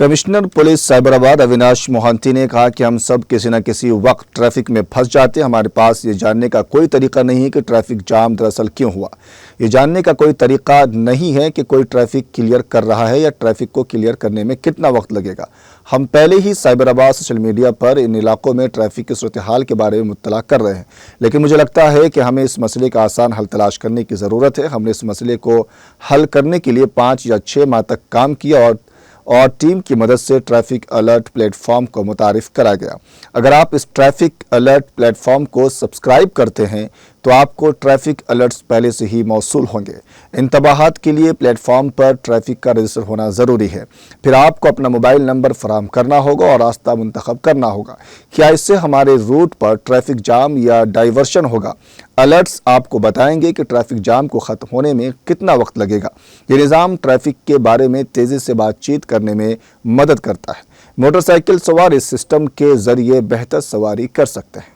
Commissioner police Cyberabad Avinash Mohanty ने कहा कि हम सब किसी न किसी वक्त ट्रैफिक में फंस जाते हैं। हमारे पास ये जानने का कोई तरीका नहीं है कि ट्रैफिक जाम दरअसल क्यों हुआ। ये जानने का कोई तरीका नहीं है कि कोई ट्रैफिक क्लियर कर रहा है या ट्रैफिक को क्लियर करने में कितना वक्त लगेगा। हम पहले ही साइबराबाद सोशल मीडिया पर इन इलाकों में ट्रैफिक की सूरत हाल के बारे में मुत्तला कर रहे हैं, लेकिन मुझे लगता है कि हमें इस मसले का आसान हल तलाश करने की ज़रूरत है। हमने इस मसले को हल करने के लिए 5 या 6 माह तक काम किया और टीम की मदद से ट्रैफिक अलर्ट प्लेटफॉर्म को मुतारिफ करा गया। अगर आप इस ट्रैफिक अलर्ट प्लेटफॉर्म को सब्सक्राइब करते हैं तो आपको ट्रैफिक अलर्ट्स पहले से ही मौसूल होंगे। इंतबाहात के लिए प्लेटफॉर्म पर ट्रैफिक का रजिस्टर होना ज़रूरी है। फिर आपको अपना मोबाइल नंबर फराहम करना होगा और रास्ता मुंतखब करना होगा। क्या इससे हमारे रूट पर ट्रैफिक जाम या डाइवर्शन होगा? अलर्ट्स आपको बताएंगे कि ट्रैफिक जाम को ख़त्म होने में कितना वक्त लगेगा। ये निज़ाम ट्रैफिक के बारे में तेज़ी से बातचीत करने में मदद करता है। मोटरसाइकिल सवार इस सिस्टम के ज़रिए बेहतर सवारी कर सकते हैं।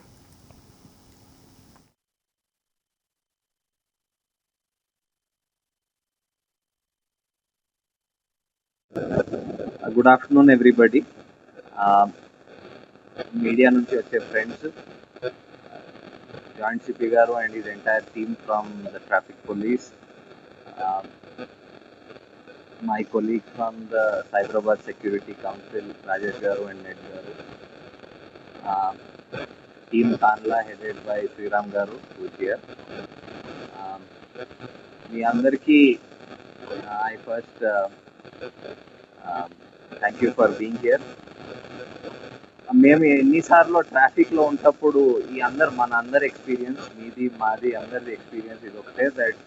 Good afternoon everybody. మీడియా నుంచి వచ్చే ఫ్రెండ్స్, జాయింట్ సిపి గారు and his entire team from the traffic police, my colleague from the Cyberabad security council Rajesh గారు అండ్ నెట్ గారు, team Tanla headed by Sriram గారు హియర్. మీ అందరికీ I first thank you for being here. మేము ఎన్నిసార్లు ట్రాఫిక్లో ఉన్నప్పుడు మన అందరి ఎక్స్పీరియన్స్, మీది మాది అందరిది ఎక్స్పీరియన్స్ ఇది ఒకటే, that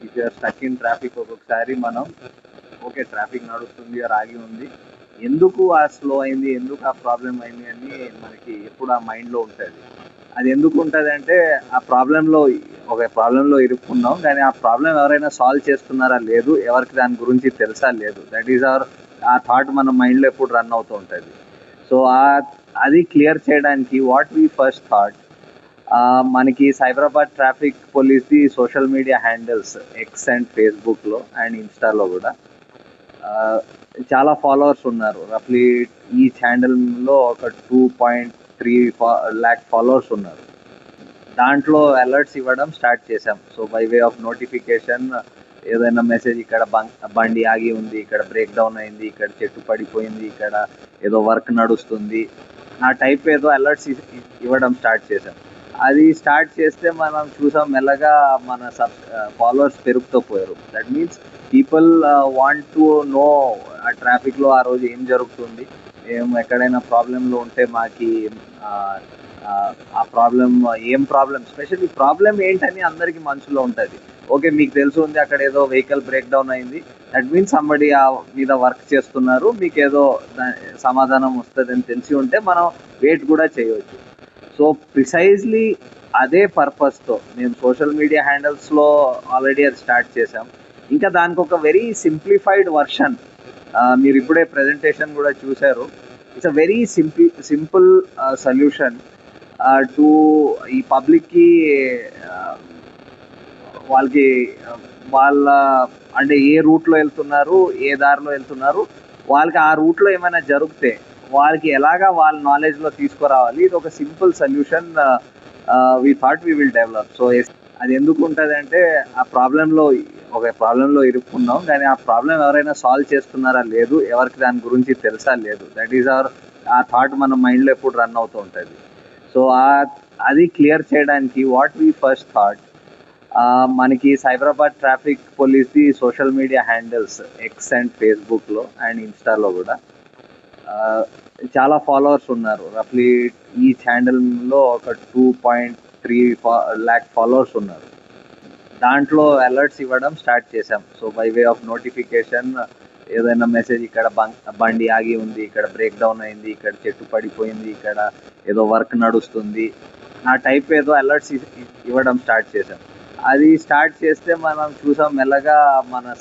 if you're stuck in traffic ఒక్కొక్కసారి మనం ఓకే ట్రాఫిక్ నడుస్తుంది ఆగి ఉంది, ఎందుకు ఆ స్లో అయింది, ఎందుకు ఆ ప్రాబ్లం అయింది అని మనకి ఎప్పుడు ఆ మైండ్లో ఉంటుంది. అది ఎందుకు ఉంటుంది అంటే ఆ ప్రాబ్లంలో ఇరుక్కున్నాం, కానీ ఆ ప్రాబ్లం ఎవరైనా సాల్వ్ చేస్తున్నారా లేదు, ఎవరికి దాని గురించి తెలుసా లేదు, దట్ ఈస్ అవర్ ఆ థాట్ మన మైండ్లో ఎప్పుడు రన్ అవుతూ ఉంటుంది. సో అది క్లియర్ చేయడానికి వాట్ వీ ఫస్ట్ థాట్, మనకి సైబరాబాద్ ట్రాఫిక్ పోలీస్ది social media handles X and ఫేస్బుక్లో అండ్ ఇన్స్టాలో కూడా చాలా ఫాలోవర్స్ ఉన్నారు. రఫ్లీ ఈచ్ హ్యాండిల్లో ఒక 2.3 lakh ఫాలోవర్స్ ఉన్నారు. దాంట్లో అలర్ట్స్ ఇవ్వడం స్టార్ట్ చేశాం. So by way of notification ఏదైనా మెసేజ్, ఇక్కడ బండి ఆగి ఉంది, ఇక్కడ బ్రేక్ డౌన్ అయింది, ఇక్కడ చెట్టు పడిపోయింది, ఇక్కడ ఏదో వర్క్ నడుస్తుంది, ఆ టైప్ ఏదో అలర్ట్స్ ఇవ్వడం స్టార్ట్ చేశాం. అది స్టార్ట్ చేస్తే మనం చూసాం మెల్లగా మన ఫాలోవర్స్ పెరుగుతూ పోయారు. That means people want to know ఆ ట్రాఫిక్లో ఆ రోజు ఏం జరుగుతుంది, మేము ఎక్కడైనా ప్రాబ్లంలో ఉంటే మాకి ఆ ఏం ప్రాబ్లం, స్పెషల్లీ ప్రాబ్లం ఏంటని అందరికీ మనసులో ఉంటుంది. ఓకే మీకు తెలుసు ఉంది అక్కడ ఏదో వెహికల్ బ్రేక్ డౌన్ అయింది, దట్ మీన్స్ సంబడి ఆ మీద వర్క్ చేస్తున్నారు, మీకు ఏదో సమాధానం వస్తుందని తెలిసి ఉంటే మనం వెయిట్ కూడా చేయవచ్చు. సో ప్రిసైజ్లీ అదే పర్పస్తో మేము సోషల్ మీడియా హ్యాండిల్స్లో ఆల్రెడీ అది స్టార్ట్ చేసాం. ఇంకా దానికి ఒక వెరీ సింప్లిఫైడ్ వర్షన్ మీరు ఇప్పుడే ప్రెజెంటేషన్ కూడా చూశారు. It's a very simple solution to ఈ పబ్లిక్కి, వాళ్ళ అంటే ఏ రూట్లో వెళ్తున్నారు, ఏ దారిలో వెళ్తున్నారు, వాళ్ళకి ఆ రూట్లో ఏమైనా జరిగితే వాళ్ళకి ఎలాగా వాళ్ళ నాలెడ్జ్లో తీసుకురావాలి, ఇది ఒక simple solution we thought we will develop. So అది ఎందుకు ఉంటుంది అంటే ఆ ప్రాబ్లంలో ఇరుక్కున్నాం, కానీ ఆ ప్రాబ్లం ఎవరైనా సాల్వ్ చేస్తున్నారా లేదు, ఎవరికి దాని గురించి తెలుసా లేదు, దట్ ఈస్ అవర్ ఆ థాట్ మన మైండ్లో ఎప్పుడు రన్ అవుతూ ఉంటుంది. సో అది క్లియర్ చేయడానికి వాట్ వీ ఫస్ట్ థాట్, మనకి సైబరాబాద్ ట్రాఫిక్ పోలీస్ది social media handles X and ఫేస్బుక్లో అండ్ ఇన్స్టాలో కూడా చాలా ఫాలోవర్స్ ఉన్నారు. రఫ్లీ ఈచ్ హ్యాండిల్లో ఒక 2.3 lakh ఫాలోవర్స్ ఉన్నారు. దాంట్లో అలర్ట్స్ ఇవ్వడం స్టార్ట్ చేశాం. So by way of notification ఏదైనా మెసేజ్, ఇక్కడ బండి ఆగి ఉంది, ఇక్కడ బ్రేక్ డౌన్ అయింది, ఇక్కడ చెట్టు పడిపోయింది, ఇక్కడ ఏదో వర్క్ నడుస్తుంది, ఆ టైప్ ఏదో అలర్ట్స్ ఇవ్వడం స్టార్ట్ చేశాం. అది స్టార్ట్ చేస్తే మనం చూసాం మెల్లగా మన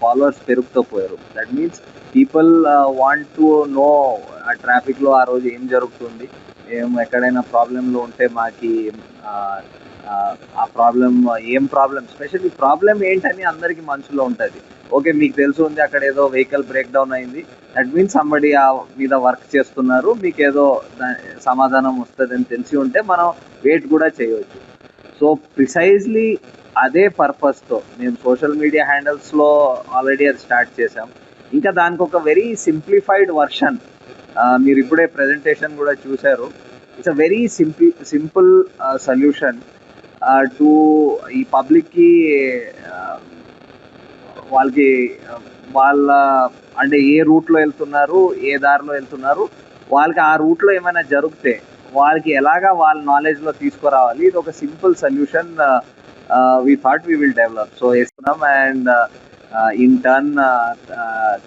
ఫాలోవర్స్ పెరుగుతూ పోయారు. That means people want to know ఆ ట్రాఫిక్లో ఆ రోజు ఏం జరుగుతుంది, మేము ఎక్కడైనా ప్రాబ్లంలో ఉంటే మాకి ఆ ప్రాబ్లం స్పెషల్లీ ప్రాబ్లం ఏంటని అందరికీ మనసులో ఉంటుంది. ఓకే, మీకు తెలిసి ఉంది అక్కడ ఏదో వెహికల్ బ్రేక్ డౌన్ అయింది, దట్ మీన్స్ సంబడి ఆ మీద వర్క్ చేస్తున్నారు, మీకు ఏదో సమాధానం వస్తుంది అని తెలిసి ఉంటే మనం వెయిట్ కూడా చేయవచ్చు. సో ప్రిసైజ్లీ అదే పర్పస్తో మేము సోషల్ మీడియా హ్యాండిల్స్లో ఆల్రెడీ అది స్టార్ట్ చేసాం. ఇంకా దానికి ఒక వెరీ సింప్లిఫైడ్ వర్షన్ మీరు ఇప్పుడే ప్రెజెంటేషన్ కూడా చూశారు. It's a very simple solution to ఈ పబ్లిక్కి వాళ్ళకి వాళ్ళ అంటే ఏ రూట్లో వెళ్తున్నారు, ఏ దారిలో వెళ్తున్నారు, వాళ్ళకి ఆ రూట్లో ఏమైనా జరిగితే వాళ్ళకి ఎలాగా వాళ్ళ నాలెడ్జ్లో తీసుకురావాలి, ఇది ఒక simple solution we thought we will develop. So వేస్తున్నాం. అండ్ ఇన్ టర్న్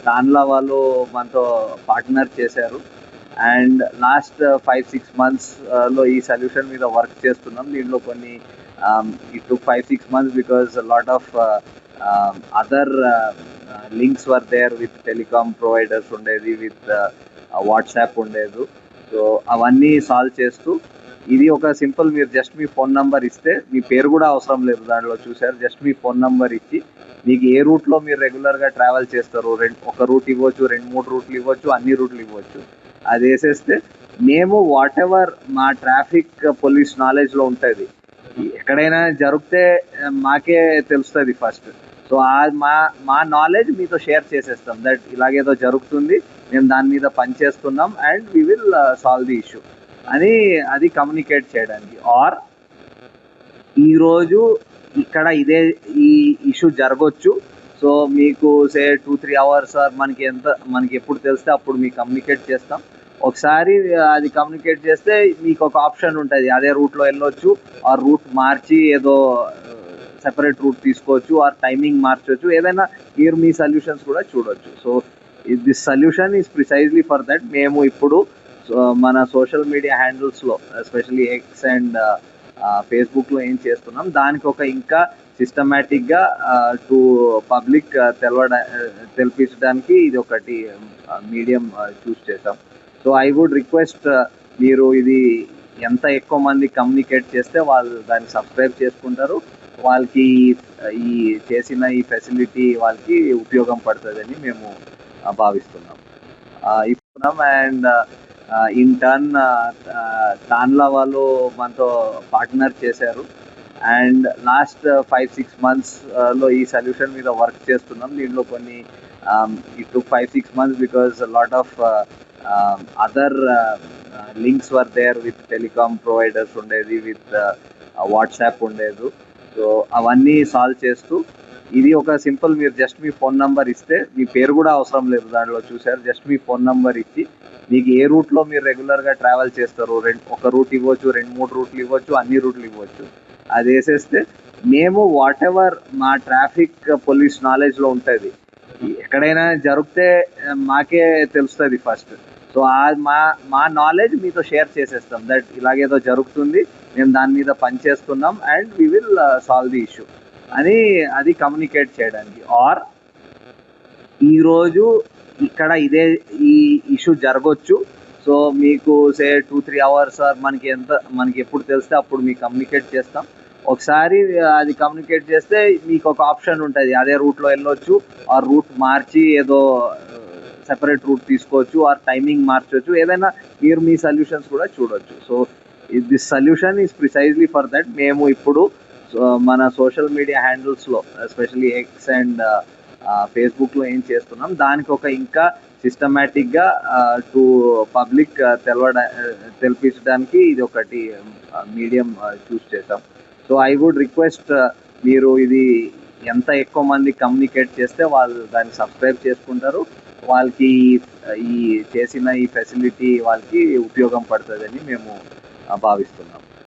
తాన్లా వాళ్ళు మనతో పార్ట్నర్ చేశారు. అండ్ లాస్ట్ 5-6 months ఈ సొల్యూషన్ మీద వర్క్ చేస్తున్నాం. దీంట్లో కొన్ని it took 5-6 months because lot of other links were there with telecom providers ఉండేది, విత్ వాట్సాప్ ఉండేది. సో అవన్నీ సాల్వ్ చేస్తూ ఇది ఒక సింపుల్, మీరు జస్ట్ మీ ఫోన్ నంబర్ ఇస్తే, మీ పేరు కూడా అవసరం లేదు దాంట్లో చూసారు, జస్ట్ మీ ఫోన్ నంబర్ ఇచ్చి మీకు ఏ రూట్లో మీరు రెగ్యులర్గా ట్రావెల్ చేస్తారు, ఒక రూట్ ఇవ్వచ్చు, 2-3 రూట్లు ఇవ్వచ్చు, అన్ని రూట్లు ఇవ్వచ్చు, అది వేసేస్తే మేము వాట్ ఎవర్ మా ట్రాఫిక్ పోలీస్ నాలెడ్జ్లో ఉంటుంది, ఎక్కడైనా జరిగితే మాకే తెలుస్తుంది ఫస్ట్. సో మా నాలెడ్జ్ మీతో షేర్ చేసేస్తాం, దట్ ఇలాగేదో జరుగుతుంది, మేము దాని మీద పనిచేస్తున్నాం and we will solve the issue అని అది కమ్యూనికేట్ చేయడానికి. ఆర్ ఈరోజు ఇక్కడ ఈ ఇష్యూ జరగవచ్చు, సో మీకు సే 2-3 hours మనకి ఎప్పుడు తెలిస్తే అప్పుడు మీకు కమ్యూనికేట్ చేస్తాం. ఒకసారి అది కమ్యూనికేట్ చేస్తే మీకు ఒక ఆప్షన్ ఉంటుంది, అదే రూట్లో వెళ్ళొచ్చు, ఆ రూట్ మార్చి ఏదో సెపరేట్ రూట్ తీసుకోవచ్చు, ఆ టైమింగ్ మార్చవచ్చు, ఏదైనా మీరు మీ సొల్యూషన్స్ కూడా చూడవచ్చు. So this solution is precisely for that. మేము ఇప్పుడు మన సోషల్ మీడియా హ్యాండిల్స్లో ఎస్పెషల్లీ ఎక్స్ అండ్ ఫేస్బుక్లో ఏం చేస్తున్నాం, దానికి ఒక ఇంకా సిస్టమేటిక్గా టు పబ్లిక్ తెలిపించడానికి ఇది ఒకటి మీడియం చూస్ చేసాం. సో ఐ వుడ్ రిక్వెస్ట్, మీరు ఇది ఎంత ఎక్కువ మంది కమ్యూనికేట్ చేస్తే వాళ్ళు దాన్ని సబ్స్క్రైబ్ చేసుకుంటారు, వాళ్ళకి ఈ చేసిన ఈ ఫెసిలిటీ వాళ్ళకి ఉపయోగం పడుతుందని మేము భావిస్తున్నాం. అండ్ ఇన్ టర్న్ తాన్లా వాళ్ళు మనతో పార్ట్నర్ చేశారు. అండ్ లాస్ట్ 5-6 months ఈ సొల్యూషన్ మీద వర్క్ చేస్తున్నాం. దీంట్లో కొన్ని it took 5-6 months because lot of other links were there with telecom providers ఉండేది, విత్ వాట్సాప్ ఉండేది. సో అవన్నీ సాల్వ్ చేస్తూ ఇది ఒక సింపుల్, మీరు జస్ట్ మీ ఫోన్ నంబర్ ఇస్తే, మీ పేరు కూడా అవసరం లేదు దాంట్లో చూసారు, జస్ట్ మీ ఫోన్ నంబర్ ఇచ్చి మీకు ఏ రూట్లో మీరు రెగ్యులర్గా ట్రావెల్ చేస్తారు, ఒక రూట్ ఇవ్వచ్చు, 2-3 రూట్లు ఇవ్వచ్చు, అన్ని రూట్లు ఇవ్వచ్చు, అది వేసేస్తే మేము వాట్ ఎవర్ మా ట్రాఫిక్ పోలీస్ నాలెడ్జ్లో ఉంటుంది, ఎక్కడైనా జరిగితే మాకే తెలుస్తుంది ఫస్ట్. సో మా నాలెడ్జ్ మీతో షేర్ చేసేస్తాం, దట్ ఇలాగేదో జరుగుతుంది, మేము దాని మీద పనిచేస్తున్నాం and we will solve the issue అని అది కమ్యూనికేట్ చేయడానికి. ఆర్ ఈరోజు ఇక్కడ ఈ ఇష్యూ జరగవచ్చు, సో మీకు సే 2-3 hours మనకి ఎప్పుడు తెలిస్తే అప్పుడు మీకు కమ్యూనికేట్ చేస్తాం. ఒకసారి అది కమ్యూనికేట్ చేస్తే మీకు ఒక ఆప్షన్ ఉంటుంది, అదే రూట్లో వెళ్ళొచ్చు, ఆ రూట్ మార్చి ఏదో సెపరేట్ రూట్ తీసుకోవచ్చు, ఆ టైమింగ్ మార్చవచ్చు, ఏదైనా మీరు మీ సొల్యూషన్స్ కూడా చూడవచ్చు. So this solution is precisely for that. మేము ఇప్పుడు మన సోషల్ మీడియా హ్యాండిల్స్లో ఎస్పెషల్లీ ఎక్స్ అండ్ ఫేస్బుక్లో ఏం చేస్తున్నాం, దానికి ఒక ఇంకా సిస్టమేటిక్గా టు పబ్లిక్ తెలిపించడానికి ఇది ఒకటి మీడియం చూస్ చేసాం. సో ఐ వుడ్ రిక్వెస్ట్, మీరు ఇది ఎంత ఎక్కువ మంది కమ్యూనికేట్ చేస్తే వాళ్ళు దాన్ని సబ్స్క్రైబ్ చేసుకుంటారు, వాళ్ళకి ఈ చేసిన ఈ ఫెసిలిటీ వాళ్ళకి ఉపయోగం పడుతుందని మేము భావిస్తున్నాం.